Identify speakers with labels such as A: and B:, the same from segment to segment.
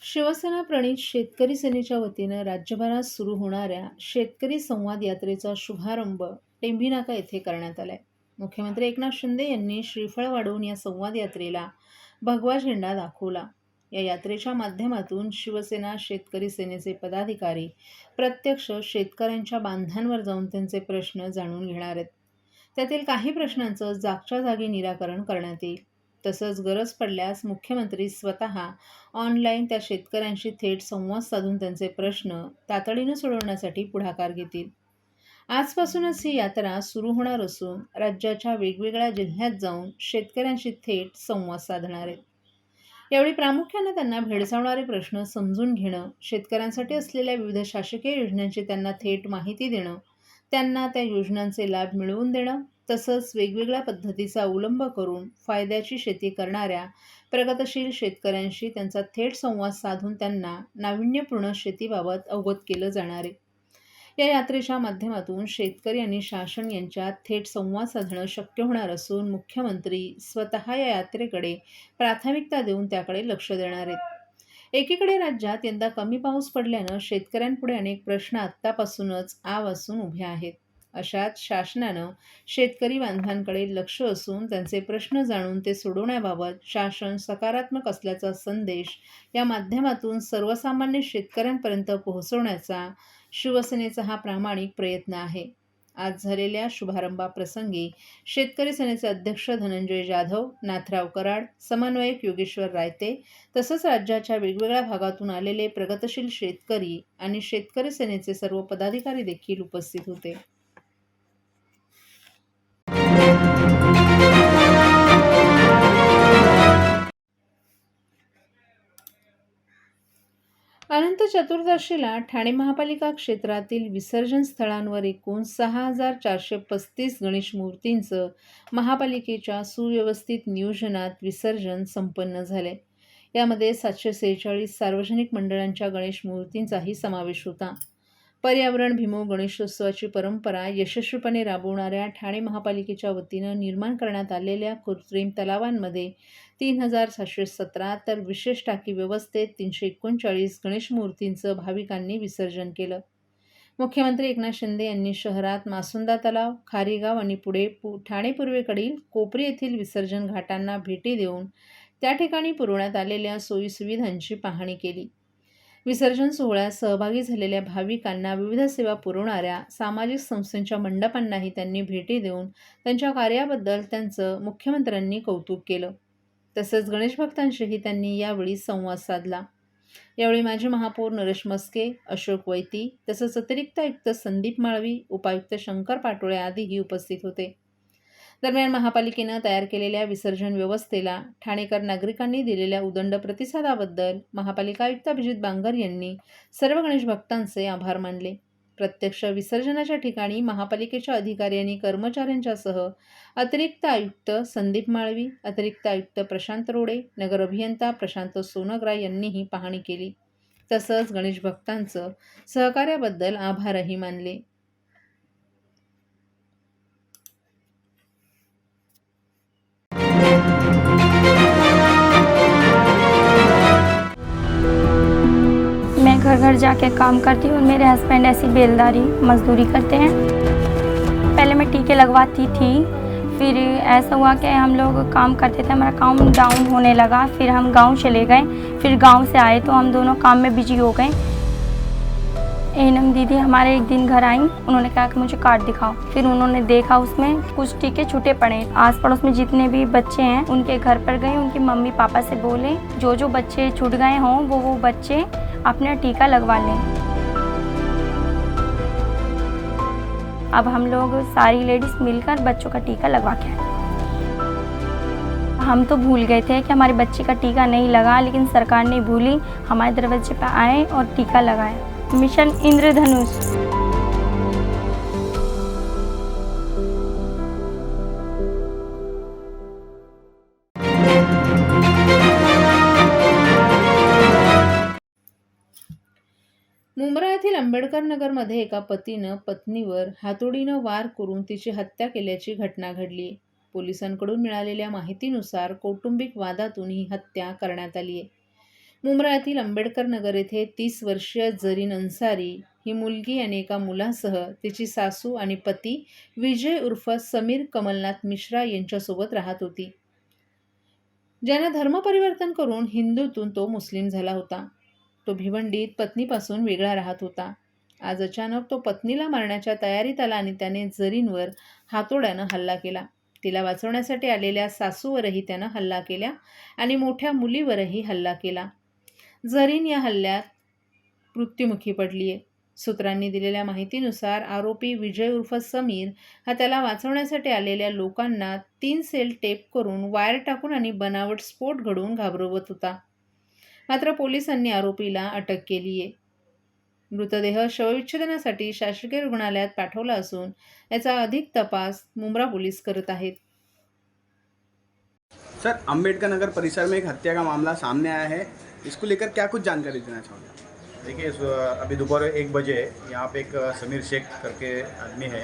A: शिवसेना प्रणीत शेतकरी सेनेच्या वतीनं राज्यभरात सुरू होणाऱ्या शेतकरी संवाद यात्रेचा शुभारंभ टेंभीनाका येथे करण्यात आलाय. मुख्यमंत्री एकनाथ शिंदे यांनी श्रीफळ वाढवून या संवाद यात्रेला भगवा झेंडा दाखवला. या यात्रेच्या माध्यमातून शिवसेना शेतकरी सेनेचे पदाधिकारी प्रत्यक्ष शेतकऱ्यांच्या बांधांवर जाऊन त्यांचे प्रश्न जाणून घेणार आहेत. त्यातील काही प्रश्नांचं जागच्या जागी निराकरण करण्यात येईल. तसंच गरज पडल्यास मुख्यमंत्री स्वतः ऑनलाईन त्या शेतकऱ्यांशी थेट संवाद साधून त्यांचे प्रश्न तातडीनं सोडवण्यासाठी पुढाकार घेतील. आजपासूनच ही यात्रा सुरू होणार असून राज्याच्या वेगवेगळ्या जिल्ह्यात जाऊन शेतकऱ्यांशी थेट संवाद साधणार आहेत. यावेळी प्रामुख्याने त्यांना भेडसावणारे प्रश्न समजून घेणं, शेतकऱ्यांसाठी असलेल्या विविध शासकीय योजनांची त्यांना थेट माहिती देणं, त्यांना त्या योजनांचे लाभ मिळवून देणं, तसंच वेगवेगळ्या पद्धतीचा अवलंब करून फायद्याची शेती करणाऱ्या प्रगतशील शेतकऱ्यांशी त्यांचा थेट संवाद साधून त्यांना नाविन्यपूर्ण शेतीबाबत अवगत केलं जाणार आहे. या यात्रेच्या माध्यमातून शेतकरी आणि शासन यांच्यात थेट संवाद साधणं शक्य होणार असून मुख्यमंत्री स्वतः या यात्रेकडे प्राथमिकता देऊन त्याकडे लक्ष देणार आहेत. एकीकडे राज्यात यंदा कमी पाऊस पडल्यानं शेतकऱ्यांपुढे अनेक प्रश्न आत्तापासूनच आवासून उभे आहेत. अशात शासनानं शेतकरी बांधवांकडे लक्ष असून त्यांचे प्रश्न जाणून ते सोडवण्याबाबत शासन सकारात्मक असल्याचा संदेश या माध्यमातून सर्वसामान्य शेतकऱ्यांपर्यंत पोहोचवण्याचा शिवसेनेचा हा प्रामाणिक प्रयत्न आहे. आज झालेल्या शुभारंभाप्रसंगी शेतकरी सेनेचे अध्यक्ष धनंजय जाधव, नाथराव कराड, समन्वयक योगेश्वर रायते तसंच राज्याच्या वेगवेगळ्या भागातून आलेले प्रगतशील शेतकरी आणि शेतकरी सेनेचे सर्व पदाधिकारी देखील उपस्थित होते. अनंत चतुर्दशीला ठाणे महापालिका क्षेत्रातील विसर्जन स्थळांवर एकूण 6,435 गणेश मूर्तींचं महापालिकेच्या सुव्यवस्थित नियोजनात विसर्जन संपन्न झाले. यामध्ये 746 सार्वजनिक मंडळांच्या गणेश मूर्तींचाही समावेश होता. पर्यावरणभिमुख गणेशोत्सवाची परंपरा यशस्वीपणे राबवणाऱ्या ठाणे महापालिकेच्या वतीनं निर्माण करण्यात आलेल्या कृत्रिम तलावांमध्ये 3,717 तर विशेष टाकी व्यवस्थेत 339 गणेश मूर्तींचं भाविकांनी विसर्जन केलं. मुख्यमंत्री एकनाथ शिंदे यांनी शहरात मासुंदा तलाव, खारीगाव आणि पुढे ठाणे पूर्वेकडील कोपरी येथील विसर्जन घाटांना भेटी देऊन त्या ठिकाणी पुरवण्यात आलेल्या सोयीसुविधांची पाहणी केली. विसर्जन सोहळ्यात सहभागी झालेल्या भाविकांना विविध सेवा पुरवणाऱ्या सामाजिक संस्थांच्या मंडपांनाही त्यांनी भेटी देऊन त्यांच्या कार्याबद्दल त्यांचं मुख्यमंत्र्यांनी कौतुक केलं. तसंच गणेश भक्तांशीही त्यांनी यावेळी संवाद साधला. यावेळी माजी महापौर नरेश मस्के, अशोक वैती तसंच अतिरिक्त आयुक्त संदीप माळवी, उपायुक्त शंकर पाटोळे आदीही उपस्थित होते. दरम्यान महापालिकेनं तयार केलेल्या विसर्जन व्यवस्थेला ठाणेकर नागरिकांनी दिलेल्या उदंड प्रतिसादाबद्दल महापालिका आयुक्त अभिजित बांगर यांनी सर्व गणेश भक्तांचे आभार मानले. प्रत्यक्ष विसर्जनाच्या ठिकाणी महापालिकेच्या अधिकारी आणि कर्मचाऱ्यांच्यासह अतिरिक्त आयुक्त संदीप माळवी, अतिरिक्त आयुक्त प्रशांत रोडे, नगर अभियंता प्रशांत सोनग्रा यांनीही पाहणी केली. तसंच गणेश भक्तांचं सहकार्याबद्दल आभारही मानले.
B: मैं घर घर जाके काम करती हूँ और मेरे हस्बैंड ऐसी बेलदारी मजदूरी करते हैं। पहले मैं टीके लगवाती थी, फिर ऐसा हुआ कि हम लोग काम करते थे, हमारा काम डाउन होने लगा, फिर हम गांव चले गए, फिर गांव से आए तो हम दोनों काम में बिजी हो गए। एनम दीदी हमारे एक दिन घर आई, उन्होंने कहा कि मुझे कार्ड दिखाओ, फिर उन्होंने देखा उसमें कुछ टीके छूटे पड़े। आस पड़ोस में जितने भी बच्चे हैं उनके घर पर गए, उनकी मम्मी पापा से बोले जो बच्चे छूट गए हों वो बच्चे अपना टीका लगवा लें। अब हम लोग सारी लेडीज मिलकर बच्चों का टीका लगवा के आए। हम तो भूल गए थे कि हमारे बच्चे का टीका नहीं लगा, लेकिन सरकार नहीं भूली, हमारे दरवाजे पर आए और टीका लगाया। मिशन इंद्रधनुष।
A: मुंब्रा येथील आंबेडकर नगरमध्ये एका पतीनं पत्नीवर हातोडीनं वार करून तिची हत्या केल्याची घटना घडली. पोलिसांकडून मिळालेल्या माहितीनुसार कौटुंबिक वादातून ही हत्या करण्यात आली आहे. मुंब्रा येथील आंबेडकर नगर येथे 30 वर्षीय जरीन अन्सारी ही मुलगी आणि एका मुलासह तिची सासू आणि पती विजय उर्फ समीर कमलनाथ मिश्रा यांच्यासोबत राहत होती. ज्याने धर्मपरिवर्तन करून हिंदूतून तो मुस्लिम झाला होता. तो भिवंडीत पत्नीपासून वेगळा राहत होता. आज अचानक तो पत्नीला मारण्याच्या तयारीत आला आणि त्याने जरीनवर हातोड्यानं हल्ला केला. तिला वाचवण्यासाठी आलेल्या सासूवरही त्यानं हल्ला केला आणि मोठ्या मुलीवरही हल्ला केला. जरीन या हल्ल्यात मृत्युमुखी पडली आहे. सूत्रांनी दिलेल्या माहितीनुसार आरोपी विजय उर्फ समीर हा त्याला वाचवण्यासाठी आलेल्या लोकांना 3 सेल टेप करून वायर टाकून आणि बनावट स्फोट घडवून घाबरवत होता. मात्र पोलिसांनी आरोपीला अटक केली आहे. मृतदेह शवविच्छेदनासाठी शासकीय रुग्णालयात पाठवला असून याचा अधिक तपास मुंब्रा पोलीस करत आहेत.
C: सर, अंबेडकर नगर परिसर में एक हत्या का मामला सामने आया है, इसको लेकर क्या कुछ जानकारी देना चाहोगे?
D: देखिए अभी दोपहर 1 बजे यहाँ पे एक समीर शेख करके आदमी है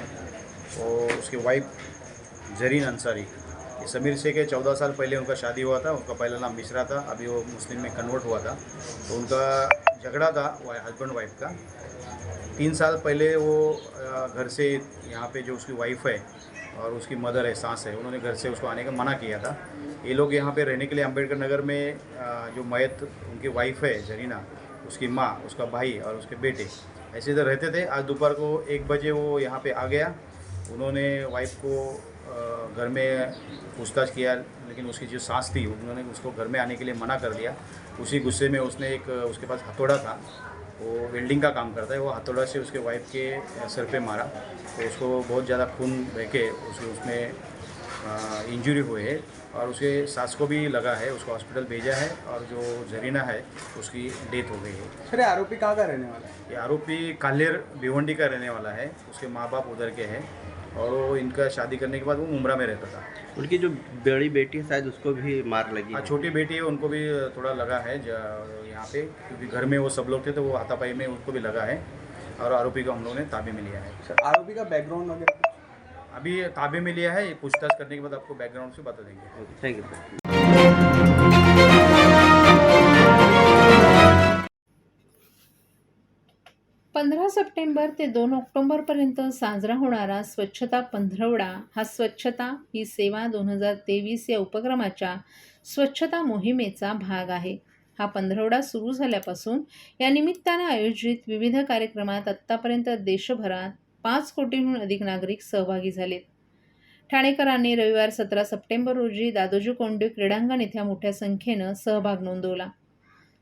D: और उसकी वाइफ जरीन अंसारी. ये समीर शेख है, 14 साल पहले उनका शादी हुआ था. उसका पहला नाम मिश्रा था, अभी वो मुस्लिम में कन्वर्ट हुआ था. तो उनका झगड़ा था हस्बैंड वाइफ का. 3 साल पहले वो घर से यहाँ पे जो उसकी वाइफ है और उसकी मदर है, सास है, उन्होंने घर से उसको आने का मना किया था. ये लोग यहाँ पे रहने के लिए अम्बेडकर नगर में जो मयत उनकी वाइफ है जरीना, उसकी माँ, उसका भाई और उसके बेटे ऐसे इधर रहते थे. आज दोपहर को 1 बजे वो यहाँ पे आ गया. उन्होंने वाइफ को घर में पूछताछ किया, लेकिन उसकी जो सास थी उन्होंने उसको घर में आने के लिए मना कर दिया. उसी गुस्से में उसने एक उसके पास हथौड़ा था, वो वेल्डिंग का काम करता है, वो हथौड़ा से उसके वाइफ के सर पे मारा. तो उसको बहुत ज़्यादा खून बह के उसमें इंजरी हुए है और उसके सास को भी लगा है. उसको हॉस्पिटल भेजा है और जो जरीना है उसकी डेथ हो गई है.
C: सर, ये आरोपी कहाँ का रहने वाला है?
D: ये आरोपी कालेर भिवंडी का रहने वाला है. उसके माँ बाप उधर के हैं और वो इनका शादी करने के बाद वो मुंब्रा में रहता था.
E: उनकी जो बड़ी बेटी है शायद उसको भी मार लगी
D: हाँ,
E: है।
D: छोटी बेटी है, उनको भी थोड़ा लगा है यहाँ पे, क्योंकि घर में वो सब लोग थे तो वो हाथापाई में उनको भी लगा है और आरोपी को हम लोगों ने ताबे में लिया है.
C: सर, आरोपी का बैकग्राउंड वगैरह?
D: अभी ताबे में लिया है, पूछताछ करने के बाद आपको बैकग्राउंड से बता देंगे.
E: Thank you sir.
A: 15 सप्टेंबर ते 2 ऑक्टोबरपर्यंत साजरा होणारा स्वच्छता पंधरवडा हा स्वच्छता ही सेवा 2023 या उपक्रमाच्या स्वच्छता मोहिमेचा भाग आहे. हा पंधरवडा सुरू झाल्यापासून या निमित्तानं आयोजित विविध कार्यक्रमात आत्तापर्यंत देशभरात 5 कोटींहून अधिक नागरिक सहभागी झालेत. ठाणेकरांनी रविवार 17 सप्टेंबर रोजी दादोजी कोंडदेव क्रीडांगण येथे मोठ्या संख्येनं सहभाग नोंदवला.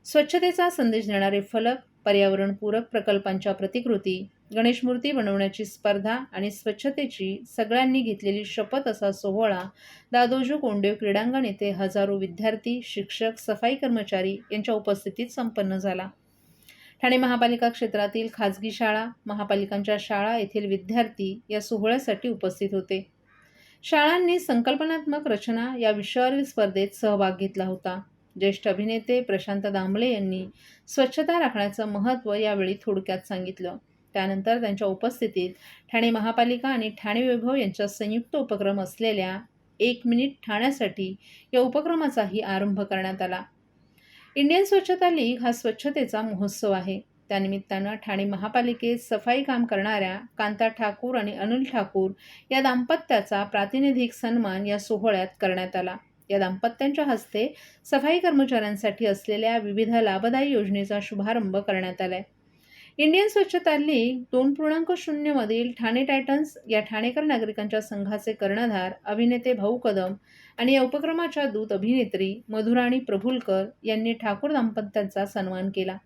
A: स्वच्छतेचा संदेश देणारे फलक, पर्यावरणपूरक प्रकल्पांच्या प्रतिकृती, गणेश मूर्ती बनवण्याची स्पर्धा आणि स्वच्छतेची सगळ्यांनी घेतलेली शपथ असा सोहळा दादोजी कोंडदेव क्रीडांगण येथे हजारो विद्यार्थी, शिक्षक, सफाई कर्मचारी यांच्या उपस्थितीत संपन्न झाला. ठाणे महापालिका क्षेत्रातील खाजगी शाळा, महापालिकांच्या शाळा येथील विद्यार्थी या सोहळ्यासाठी उपस्थित होते. शाळांनी संकल्पनात्मक रचना या विषयावरील स्पर्धेत सहभाग घेतला होता. ज्येष्ठ अभिनेते प्रशांत दामले यांनी स्वच्छता राखण्याचं महत्त्व यावेळी थोडक्यात सांगितलं. त्यानंतर त्यांच्या उपस्थितीत ठाणे महापालिका आणि ठाणे वैभव यांचा संयुक्त उपक्रम असलेल्या 1 मिनिट ठाण्यासाठी या उपक्रमाचाही आरंभ करण्यात आला. इंडियन स्वच्छता लीग हा स्वच्छतेचा महोत्सव आहे. त्यानिमित्तानं ठाणे महापालिकेत सफाई काम करणाऱ्या कांता ठाकूर आणि अनिल ठाकूर या दाम्पत्याचा प्रातिनिधिक सन्मान या सोहळ्यात करण्यात आला. या दाम्पत्यांच्या हस्ते सफाई कर्मचाऱ्यांसाठी असलेल्या विविध लाभदायी योजनेचा शुभारंभ करण्यात आलाय. इंडियन स्वच्छता लीग 2.0 मधील ठाणे टायटन्स या ठाणेकर नागरिकांच्या संघाचे कर्णधार अभिनेते भाऊ कदम आणि या उपक्रमाच्या दूत अभिनेत्री मधुराणी प्रभुलकर यांनी ठाकूर दाम्पत्यांचा सन्मान केला.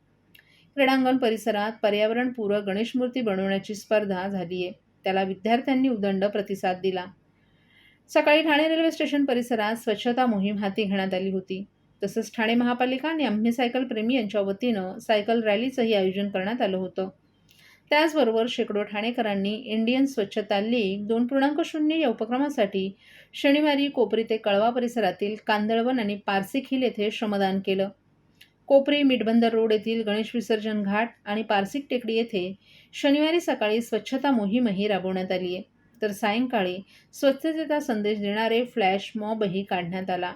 A: क्रीडांगण परिसरात पर्यावरणपूरक गणेश मूर्ती बनवण्याची स्पर्धा झाली आहे. त्याला विद्यार्थ्यांनी उदंड प्रतिसाद दिला. सकाळी ठाणे रेल्वे स्टेशन परिसरात स्वच्छता मोहीम हाती घेण्यात आली होती. तसंच ठाणे महापालिका आणि आम्ही सायकल प्रेमी यांच्या वतीनं सायकल रॅलीचंही आयोजन करण्यात आलं होतं. त्याचबरोबर शेकडो ठाणेकरांनी इंडियन स्वच्छता लीग 2.0 या उपक्रमासाठी शनिवारी कोपरी ते कळवा परिसरातील कांदळवन आणि पारसिक हिल येथे श्रमदान केलं. कोपरी मिठबंदर रोड येथील गणेश विसर्जन घाट आणि पारसिक टेकडी येथे शनिवारी सकाळी स्वच्छता मोहीमही राबवण्यात आली आहे. तर सायंकाळी स्वच्छतेचा संदेश देणारे फ्लॅश मॉबही काढण्यात आला.